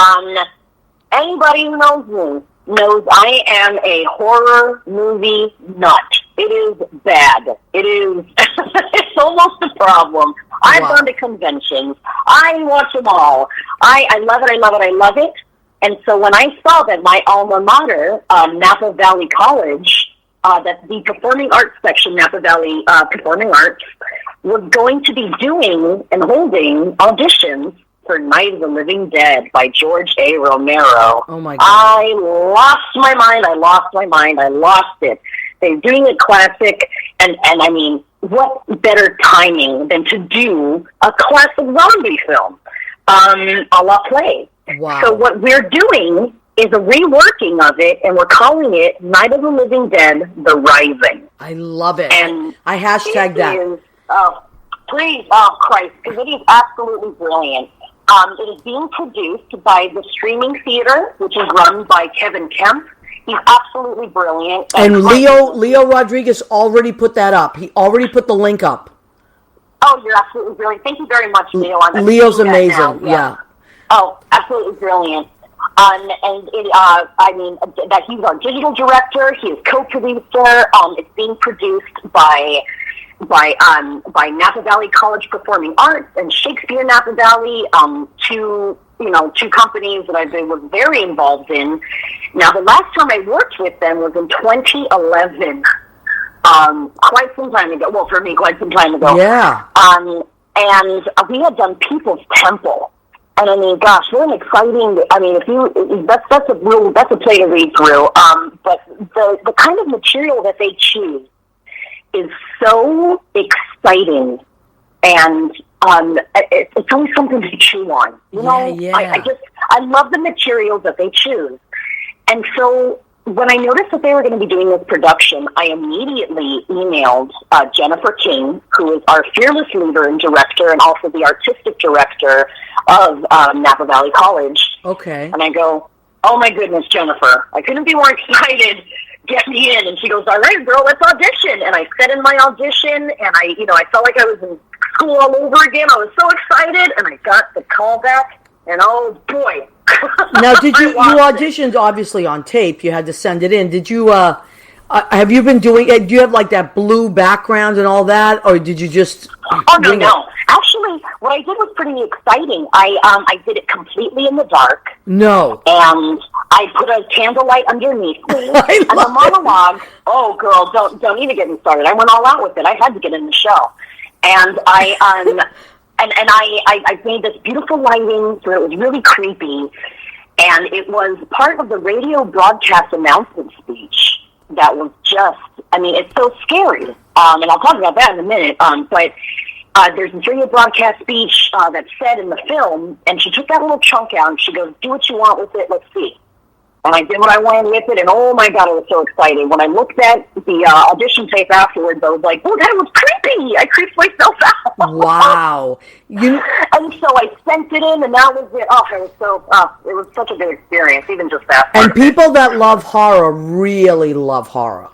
Anybody who knows me knows I am a horror movie nut. It is bad. It is. It's almost a problem. I've gone to conventions. I watch them all. I love it. I love it. I love it. And so when I saw that my alma mater, Napa Valley College, that the performing arts section, Napa Valley Performing Arts, was going to be doing and holding auditions for Night of the Living Dead by George A. Romero. Oh, my God. I lost my mind. I lost it. They're doing a classic, and I mean, what better timing than to do a classic zombie film, a la play. Wow. So what we're doing is a reworking of it, and we're calling it Night of the Living Dead, The Rising. I love it. And I hashtagged that. Please, Christ, because it is absolutely brilliant. It is being produced by the Streaming Theater, which is run by Kevin Kemp. He's absolutely brilliant. And Leo Rodriguez already put that up. He already put the link up. Oh, you're absolutely brilliant. Thank you very much, Leo. Leo's amazing. Yeah. Oh, absolutely brilliant. That he's our digital director. He is co-producer. It's being produced by Napa Valley College Performing Arts and Shakespeare Napa Valley, two companies that I was very involved in. Now, the last time I worked with them was in 2011, quite some time ago. Well, for me, quite some time ago. Yeah. And we had done People's Temple. And I mean, gosh, what an exciting! I mean, that's a play to read through. But the kind of material that they choose is so exciting, and it's always something to chew on. Yeah. I love the materials that they choose, and so when I noticed that they were going to be doing this production, I immediately emailed Jennifer King, who is our fearless leader and director, and also the artistic director of Napa Valley College. Okay. And I go, "Oh my goodness, Jennifer! I couldn't be more excited. Get me in." And she goes, "All right, girl, let's audition." And I set in my audition, and I felt like I was in school all over again. I was so excitive, and I got the call back, and oh boy. Now, did you auditioned obviously on tape? You had to send it in. Did you? Have you been doing it? Do you have like that blue background and all that, or did you just? Oh no. Actually, what I did was pretty exciting. I did it completely in the dark. No. And I put a candlelight underneath me. And the monologue. Oh, girl, don't even get me started. I went all out with it. I had to get in the show, and I made this beautiful lighting, so it was really creepy, and it was part of the radio broadcast announcement speech that was just, it's so scary, and I'll talk about that in a minute, but there's a radio broadcast speech that's said in the film, and she took that little chunk out, and she goes, "Do what you want with it, let's see." And I did what I wanted with it, and oh my God, I was so excited. When I looked at the audition tape afterwards, I was like, "Oh, that was creepy." I creeped myself out. Wow. And so I sent it in, and that was it. It was such a good experience, even just that. And people that love horror really love horror.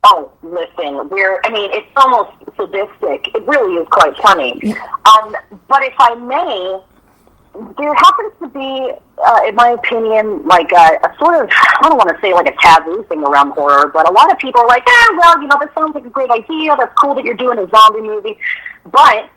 Oh, listen, it's almost sadistic. It really is quite funny. But if I may, there happens to be, in my opinion, like a sort of, I don't want to say like a taboo thing around horror, but a lot of people are like, that sounds like a great idea. That's cool that you're doing a zombie movie. But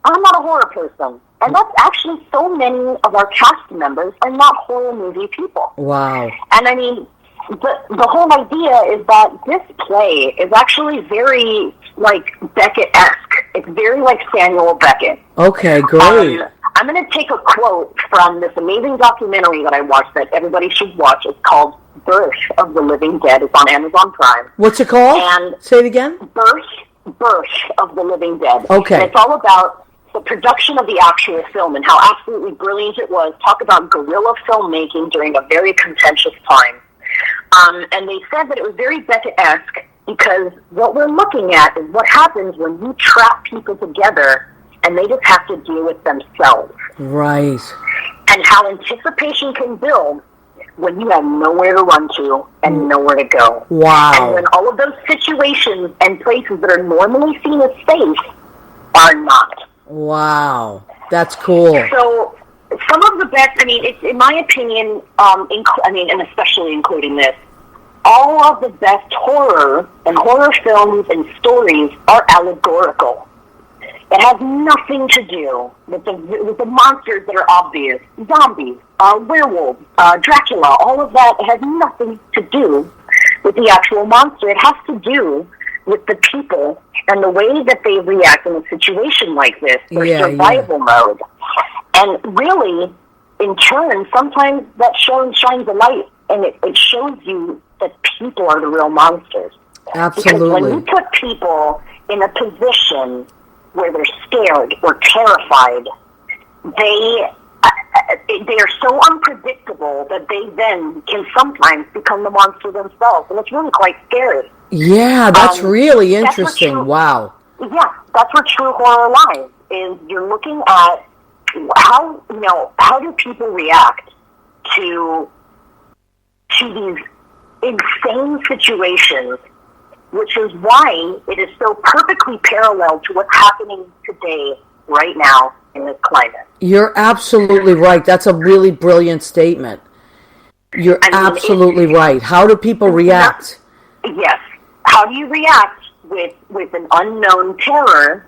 I'm not a horror person. And that's actually so many of our cast members are not horror movie people. Wow. And I mean, the whole idea is that this play is actually very, like, Beckett-esque. It's very like Samuel Beckett. Okay, great. I'm going to take a quote from this amazing documentary that I watched that everybody should watch. It's called Birth of the Living Dead. It's on Amazon Prime. What's it called? And say it again. Birth of the Living Dead. Okay. And it's all about the production of the actual film and how absolutely brilliant it was. Talk about guerrilla filmmaking during a very contentious time. And they said that it was very Beckett-esque because what we're looking at is what happens when you trap people together and they just have to deal with themselves. Right. And how anticipation can build when you have nowhere to run to and nowhere to go. Wow. And when all of those situations and places that are normally seen as safe are not. Wow. That's cool. So some of the best, it's, in my opinion, and especially including this, all of the best horror and horror films and stories are allegorical. It has nothing to do with the monsters that are obvious. Zombies, werewolves, Dracula, all of that has nothing to do with the actual monster. It has to do with the people and the way that they react in a situation like this, their survival mode. And really, in turn, sometimes that shines a light, and it shows you that people are the real monsters. Absolutely. Because when you put people in a position where they're scared or terrified, they are so unpredictable that they then can sometimes become the monster themselves, and it's really quite scary. Yeah, that's really interesting. Wow. Yeah, that's where true horror lies. Is you're looking at how do people react to these insane situations, which is why it is so perfectly parallel to what's happening today, right now, in this climate. You're absolutely right. That's a really brilliant statement. You're absolutely right. How do people react? Yes. How do you react with an unknown terror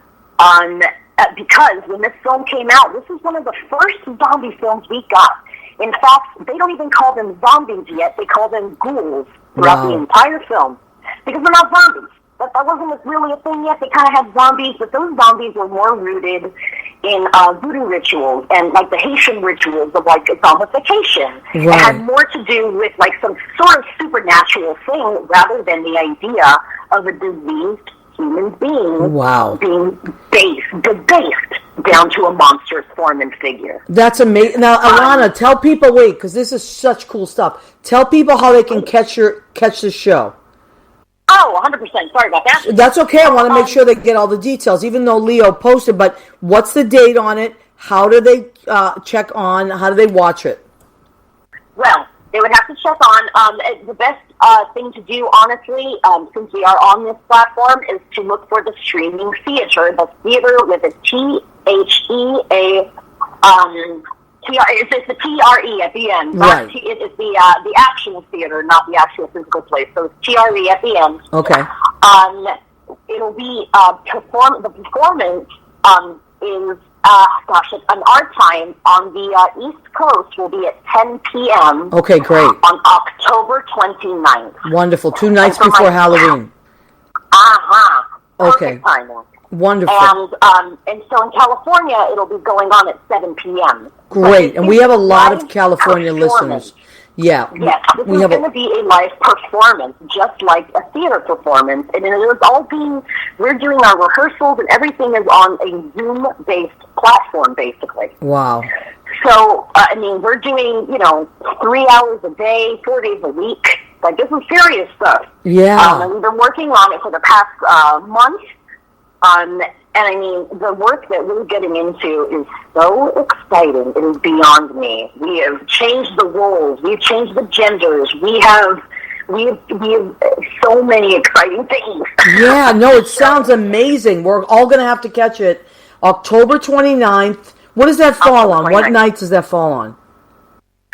because when this film came out, this is one of the first zombie films we got. In fact, they don't even call them zombies yet. They call them ghouls throughout the entire film. Because they're not zombies. That wasn't really a thing yet. They kind of had zombies, but those zombies were more rooted in voodoo rituals and like the Haitian rituals of like zombification. Right. It had more to do with like some sort of supernatural thing rather than the idea of a diseased human being being debased down to a monstrous form and figure. That's amazing. Now, Alana, tell people, because this is such cool stuff. Tell people how they can catch the show. Oh, 100%. Sorry about that. That's okay. I want to make sure they get all the details, even though Leo posted. But what's the date on it? How do they check on? How do they watch it? Well, they would have to check on. The best thing to do, honestly, since we are on this platform, is to look for the streaming theater. The theater with a THEA. It's the TRE at the end. Right. It's the actual theater, not the actual physical place. So it's TRE at the end. Okay. It'll be the performance is on our time on the East Coast will be at 10 p.m. Okay, great. On October 29th. Wonderful. 2 nights before Halloween. Okay. Timing. Wonderful. And so in California, it'll be going on at 7 p.m. Great. And we have a lot of California listeners. Yeah. Yes, this is going to be a live performance, just like a theater performance. And it is all we're doing our rehearsals and everything is on a Zoom-based platform, basically. Wow. So, we're doing, 3 hours a day, 4 days a week. Like, this is serious stuff. Yeah. And we've been working on it for the past month. The work that we're getting into is so exciting. It is beyond me. We have changed the roles. We've changed the genders. We have we have so many exciting things. Yeah, no, it sounds amazing. We're all going to have to catch it. October 29th. What does that fall on? What nights does that fall on?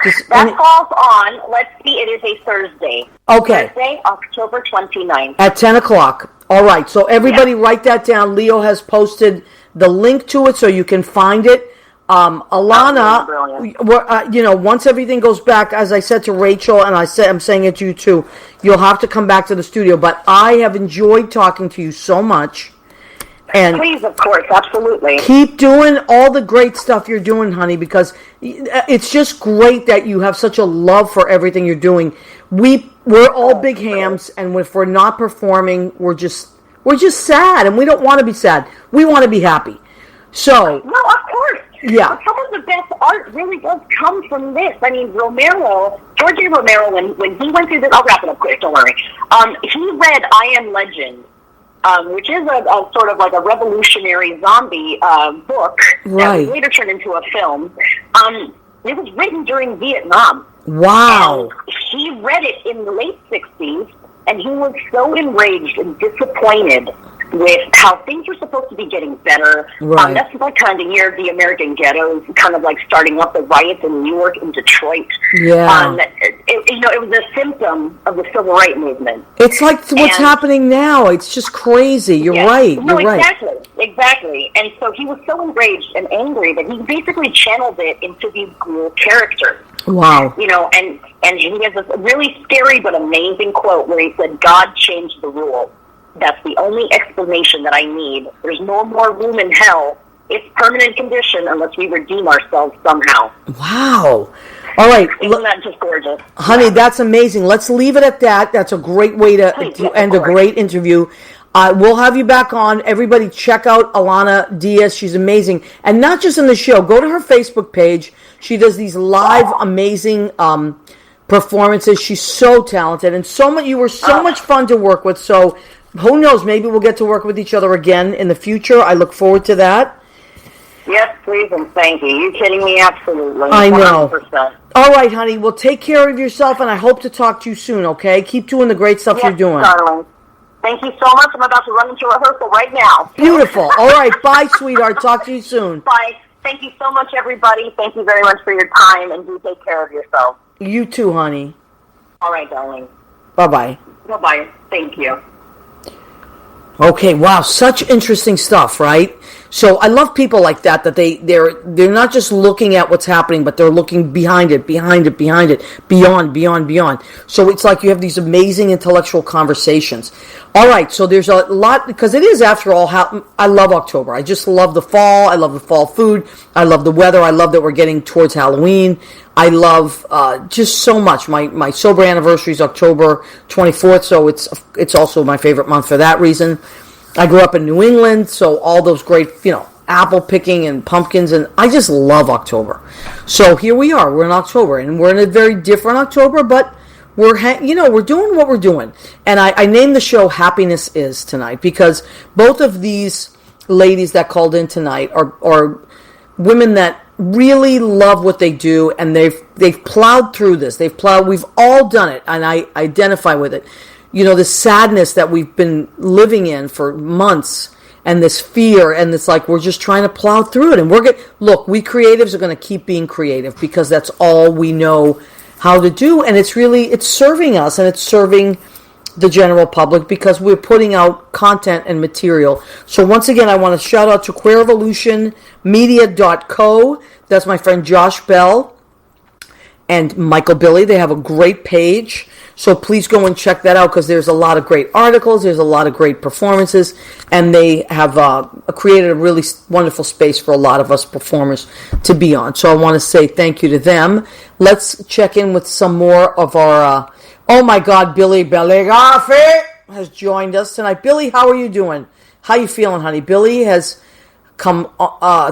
That falls on, let's see, it is a Thursday. Okay. Thursday, October 29th. At 10 o'clock. All right, so everybody write that down. Leo has posted the link to it so you can find it. Alana, once everything goes back, as I said to Rachel, and I'm saying it to you too, you'll have to come back to the studio. But I have enjoyed talking to you so much. And please, of course, absolutely. Keep doing all the great stuff you're doing, honey, because it's just great that you have such a love for everything you're doing. We're all big hams, and if we're not performing, we're just sad, and we don't want to be sad. We want to be happy. So, no, of course. Yeah. But some of the best art really does come from this. I mean, George A. Romero, when he went through this, I'll wrap it up quick, don't worry. He read I Am Legend, which is a sort of like a revolutionary zombie book that was later turned into a film. It was written during Vietnam. Wow. And he read it in the late 60s, and he was so enraged and disappointed with how things were supposed to be getting better. Right. That's like kind of near the American ghettos, kind of like starting up the riots in New York and Detroit. Yeah. It was a symptom of the civil rights movement. It's like what's happening now. It's just crazy. You're right. No, You're exactly. And so he was so enraged and angry that he basically channeled it into these cool characters. Wow. And he has this really scary but amazing quote where he said, "God changed the rules. That's the only explanation that I need. There's no more room in hell. It's permanent condition unless we redeem ourselves somehow." Wow. All right. Isn't that just gorgeous? Honey, that's amazing. Let's leave it at that. That's a great way to end a great interview. We'll have you back on. Everybody check out Alana Diaz. She's amazing. And not just in the show. Go to her Facebook page. She does these live amazing performances. She's so talented. And you were so much fun to work with. So who knows? Maybe we'll get to work with each other again in the future. I look forward to that. Yes, please, and thank you. You kidding me? Absolutely. I know. 100%. All right, honey. Well, take care of yourself, and I hope to talk to you soon, okay? Keep doing the great stuff you're doing. Darling. Thank you so much. I'm about to run into rehearsal right now. Beautiful. All right. Bye, sweetheart. Talk to you soon. Bye. Thank you so much, everybody. Thank you very much for your time, and do take care of yourself. You too, honey. All right, darling. Bye-bye. Bye-bye. Thank you. Okay, wow, such interesting stuff, right? So I love people like that they're not just looking at what's happening, but they're looking behind it, beyond. So it's like you have these amazing intellectual conversations. All right, so there's a lot, because it is, after all, I love October. I just love the fall. I love the fall food. I love the weather. I love that we're getting towards Halloween. I love just so much. My sober anniversary is October 24th, so it's also my favorite month for that reason. I grew up in New England, so all those great, apple picking and pumpkins, and I just love October. So here we are. We're in October, and we're in a very different October, but we're doing what we're doing. And I named the show Happiness Is tonight because both of these ladies that called in tonight are women that really love what they do, and they've plowed through this. We've all done it, and I identify with it. The sadness that we've been living in for months, and this fear, and it's like we're just trying to plow through it. And we creatives are going to keep being creative because that's all we know how to do. And it's serving us, and it's serving the general public because we're putting out content and material. So once again, I want to shout out to queerevolutionmedia.co. That's my friend Josh Bell and Michael Billy. They have a great page. So please go and check that out because there's a lot of great articles, there's a lot of great performances, and they have created a really wonderful space for a lot of us performers to be on. So I want to say thank you to them. Let's check in with some more of our, oh my God, Billy Belligafi has joined us tonight. Billy, how are you doing? How you feeling, honey? Billy has come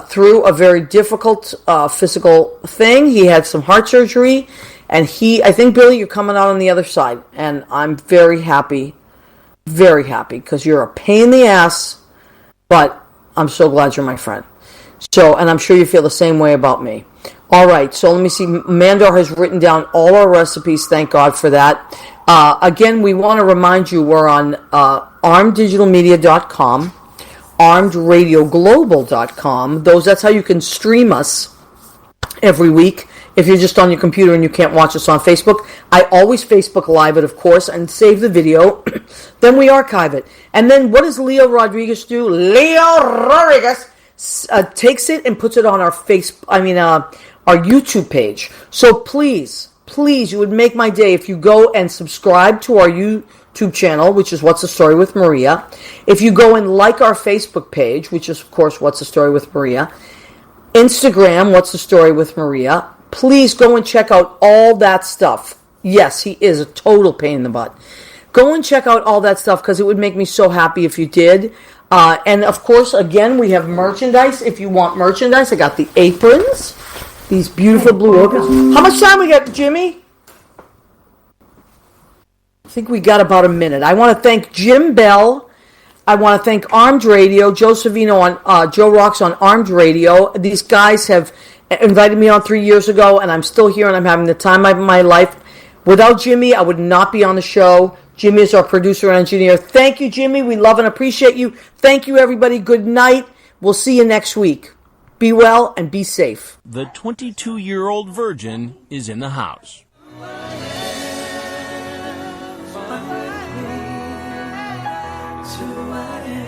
through a very difficult physical thing. He had some heart surgery. And I think, Billy, you're coming out on the other side. And I'm very happy, because you're a pain in the ass, but I'm so glad you're my friend. So, and I'm sure you feel the same way about me. All right, so let me see. Mandar has written down all our recipes. Thank God for that. Again, we want to remind you we're on armeddigitalmedia.com, armedradioglobal.com. That's how you can stream us every week. If you're just on your computer and you can't watch us on Facebook, I always Facebook Live it, of course, and save the video. Then we archive it. And then what does Leo Rodriguez do? Leo Rodriguez takes it and puts it on our our YouTube page. So please, you would make my day if you go and subscribe to our YouTube channel, which is What's the Story with Maria. If you go and like our Facebook page, which is, of course, What's the Story with Maria. Instagram, What's the Story with Maria. Please go and check out all that stuff. Yes, he is a total pain in the butt. Go and check out all that stuff because it would make me so happy if you did. And, of course, again, we have merchandise. If you want merchandise, I got the aprons. These beautiful blue aprons. How much time we got, Jimmy? I think we got about a minute. I want to thank Jim Bell. I want to thank Armed Radio, Joe Savino on Joe Rocks on Armed Radio. These guys have invited me on 3 years ago, and I'm still here, and I'm having the time of my life. Without Jimmy, I would not be on the show. Jimmy is our producer and engineer. Thank you, Jimmy. We love and appreciate you. Thank you, everybody. Good night. We'll see you next week. Be well and be safe. The 22-year-old virgin is in the house. Who I am.